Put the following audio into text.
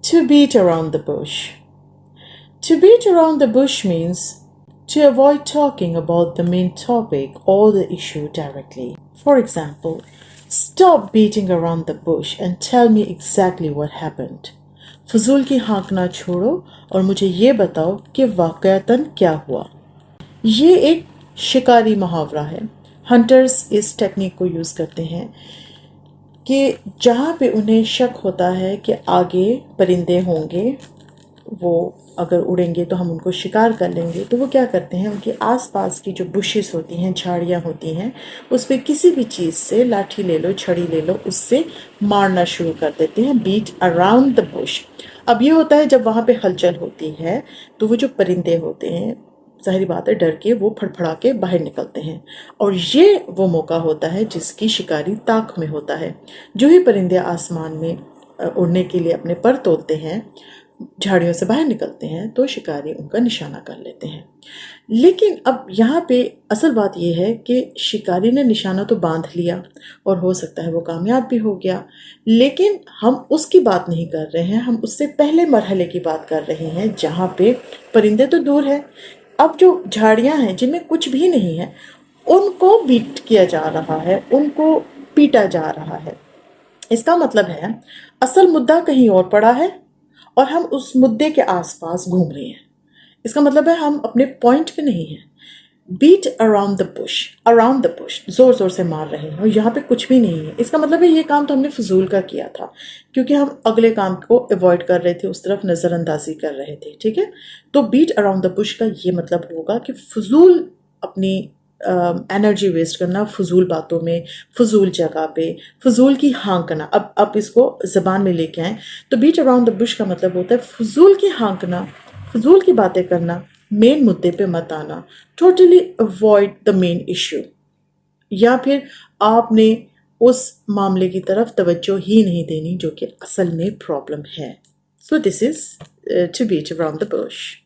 To beat around the bush. To beat around the bush means to avoid talking about the main topic or the issue directly. For example, stop beating around the bush and tell me exactly what happened. फजूल की हाँकना छोड़ो और मुझे ये बताओ कि वाक़यातन क्या हुआ. ये एक शिकारी मुहावरा है. हंटर्स इस टेक्निक को यूज़ करते हैं कि जहाँ पे उन्हें शक होता है कि आगे परिंदे होंगे, वो अगर उड़ेंगे तो हम उनको शिकार कर लेंगे, तो वो क्या करते हैं, उनके आसपास की जो बुशेस होती हैं, झाड़ियाँ होती हैं, उस पर किसी भी चीज़ से, लाठी ले लो, छड़ी ले लो, उससे मारना शुरू कर देते हैं. Beat around the bush. अब ये होता है जब वहाँ पे हलचल होती है तो वो जो परिंदे होते हैं, ज़ाहिर बात है डर के वो फड़फड़ा के बाहर निकलते हैं, और ये वो मौका होता है जिसकी शिकारी ताक में होता है. जो ही परिंदे आसमान में उड़ने के लिए अपने पर तोड़ते हैं, झाड़ियों से बाहर निकलते हैं, तो शिकारी उनका निशाना कर लेते हैं. लेकिन अब यहाँ पे असल बात यह है कि शिकारी ने निशाना तो बांध लिया और हो सकता है वो कामयाब भी हो गया, लेकिन हम उसकी बात नहीं कर रहे हैं, हम उससे पहले मरहले की बात कर रहे हैं जहाँ पे परिंदे तो दूर है. अब जो झाड़ियाँ हैं जिनमें कुछ भी नहीं है, उनको बीट किया जा रहा है, उनको पीटा जा रहा है. इसका मतलब है असल मुद्दा कहीं और पड़ा है और हम उस मुद्दे के आसपास घूम रहे हैं. इसका मतलब है हम अपने पॉइंट पे नहीं हैं. बीट अराउंड द बुश, जोर जोर से मार रहे हैं और यहाँ पे कुछ भी नहीं है. इसका मतलब है ये काम तो हमने फजूल का किया था, क्योंकि हम अगले काम को अवॉइड कर रहे थे, उस तरफ नज़रअंदाजी कर रहे थे. ठीक है, तो बीट अराउंड द बुश का ये मतलब होगा कि फजूल अपनी एनर्जी वेस्ट करना फजूल बातों में, फजूल जगह पे, फजूल की हाँकना. अब इसको ज़बान में लेके आएँ तो बीट अराउंड द बुश का मतलब होता है फजूल की हाँकना, फजूल की बातें करना, मेन मुद्दे पे मत आना, totally avoid the main issue, या फिर आपने उस मामले की तरफ तवज्जो ही नहीं देनी जो कि असल में प्रॉब्लम है. So this is to beat around the Bush.